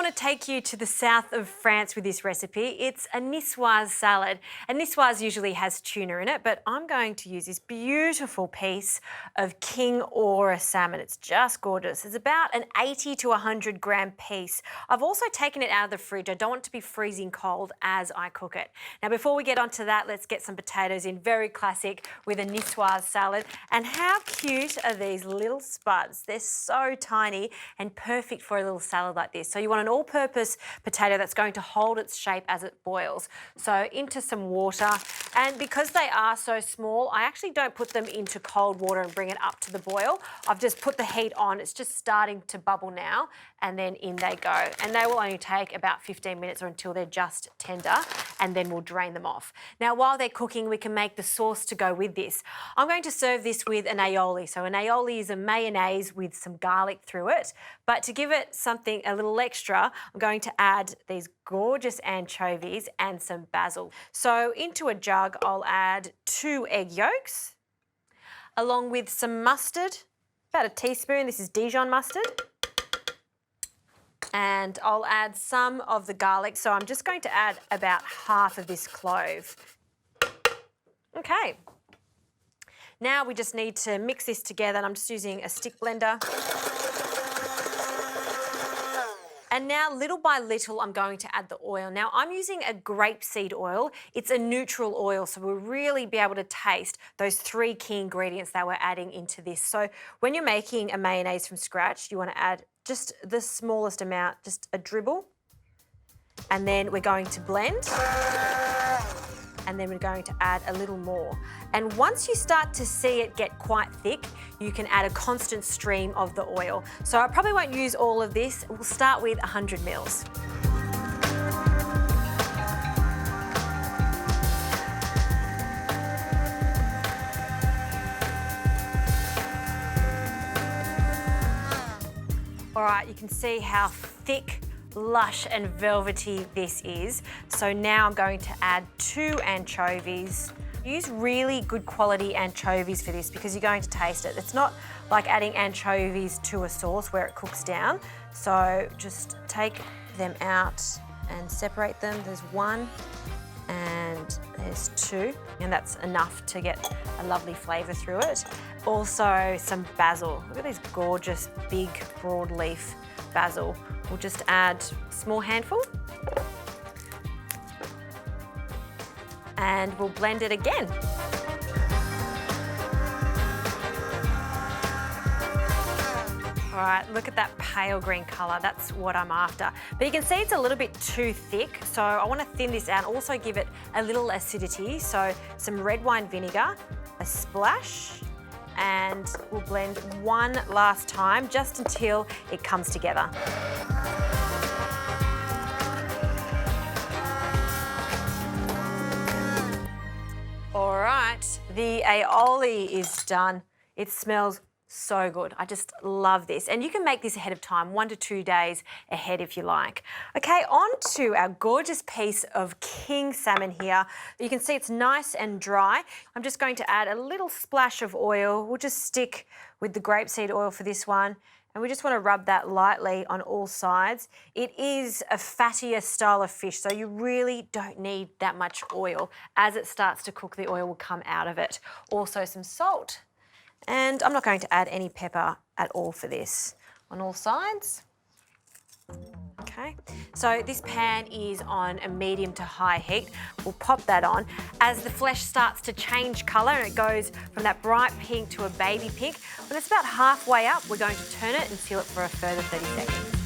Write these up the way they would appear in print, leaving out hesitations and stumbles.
want to take you to the south of France with this recipe. It's a niçoise salad. A niçoise usually has tuna in it, but I'm going to use this beautiful piece of king ora salmon. It's just gorgeous. It's about an 80 to 100 gram piece. I've also taken it out of the fridge. I don't want it to be freezing cold as I cook it. Now, before we get onto that, let's get some potatoes in. Very classic with a niçoise salad. And how cute are these little spuds? They're so tiny and perfect for a little salad like this. So you want an all-purpose potato that's going to hold its shape as it boils. So into some water, and because they are so small, I actually don't put them into cold water and bring it up to the boil. I've just put the heat on. It's just starting to bubble now, and then in they go. And they will only take about 15 minutes or until they're just tender, and then we'll drain them off. Now, while they're cooking, we can make the sauce to go with this. I'm going to serve this with an aioli. So an aioli is a mayonnaise with some garlic through it, but to give it something a little extra, I'm going to add these gorgeous anchovies and some basil. So into a jug, I'll add 2 egg yolks, along with some mustard, about a teaspoon. This is Dijon mustard. And I'll add some of the garlic. So I'm just going to add about half of this clove. Okay. Now we just need to mix this together, and I'm just using a stick blender. And now, little by little, I'm going to add the oil. Now, I'm using a grapeseed oil. It's a neutral oil, so we'll really be able to taste those 3 key ingredients that we're adding into this. So when you're making a mayonnaise from scratch, you want to add just the smallest amount, just a dribble. And then we're going to blend. And then we're going to add a little more. And once you start to see it get quite thick, you can add a constant stream of the oil. So I probably won't use all of this. We'll start with 100 mils. All right, you can see how thick, lush and velvety this is. So now I'm going to add 2 anchovies. Use really good quality anchovies for this because you're going to taste it. It's not like adding anchovies to a sauce where it cooks down. So just take them out and separate them. There's 1 and there's 2, and that's enough to get a lovely flavour through it. Also some basil. Look at these gorgeous big broadleaf basil. We'll just add a small handful and we'll blend it again. All right, look at that pale green colour. That's what I'm after. But you can see it's a little bit too thick, so I want to thin this out, also give it a little acidity. So some red wine vinegar, a splash, and we'll blend one last time just until it comes together. All right, the aioli is done. It smells so good. I just love this. And you can make this ahead of time, 1 to 2 days ahead if you like. Okay, on to our gorgeous piece of king salmon here. You can see it's nice and dry. I'm just going to add a little splash of oil. We'll just stick with the grapeseed oil for this one. And we just want to rub that lightly on all sides. It is a fattier style of fish, so you really don't need that much oil. As it starts to cook, the oil will come out of it. Also some salt. And I'm not going to add any pepper at all for this on all sides. Okay, so this pan is on a medium to high heat. We'll pop that on. As the flesh starts to change colour and it goes from that bright pink to a baby pink, when it's about halfway up, we're going to turn it and seal it for a further 30 seconds.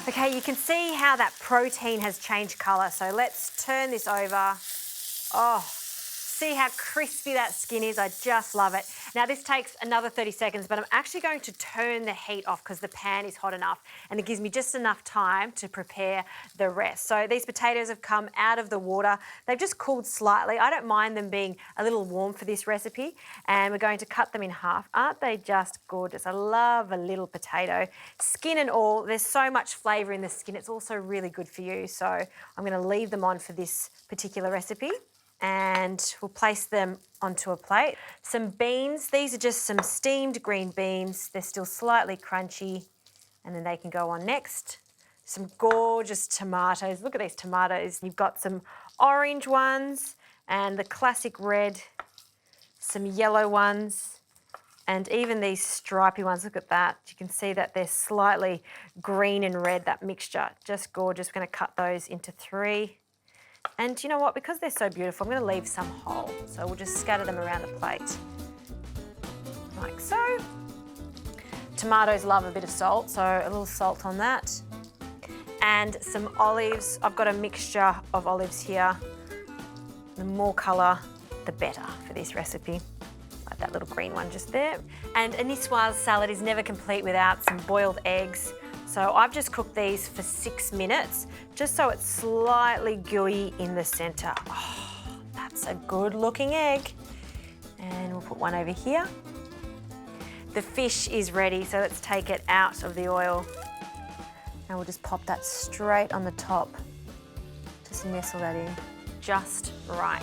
Okay, you can see how that protein has changed colour, so let's turn this over. Oh, See how crispy that skin is? I just love it. Now this takes another 30 seconds, but I'm actually going to turn the heat off because the pan is hot enough and it gives me just enough time to prepare the rest. So these potatoes have come out of the water. They've just cooled slightly. I don't mind them being a little warm for this recipe, and we're going to cut them in half. Aren't they just gorgeous? I love a little potato. Skin and all, there's so much flavour in the skin. It's also really good for you. So I'm going to leave them on for this particular recipe. And we'll place them onto a plate. Some beans, these are just some steamed green beans. They're still slightly crunchy, and then they can go on next. Some gorgeous tomatoes. Look at these tomatoes. You've got some orange ones and the classic red, some yellow ones, and even these stripy ones. Look at that. You can see that they're slightly green and red, that mixture. Just gorgeous. We're going to cut those into 3. And you know what, because they're so beautiful, I'm going to leave some whole. So we'll just scatter them around the plate, like so. Tomatoes love a bit of salt, so a little salt on that. And some olives. I've got a mixture of olives here. The more colour, the better for this recipe. Like that little green one just there. And a niçoise salad is never complete without some boiled eggs. So I've just cooked these for 6 minutes, just so it's slightly gooey in the centre. Oh, that's a good looking egg. And we'll put one over here. The fish is ready, so let's take it out of the oil. And we'll just pop that straight on the top. Just nestle that in, just right.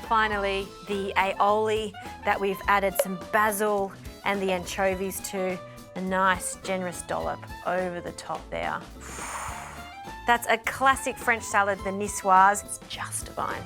Finally, the aioli that we've added some basil and the anchovies to. A nice generous dollop over the top there. That's a classic French salad, the niçoise. It's just divine.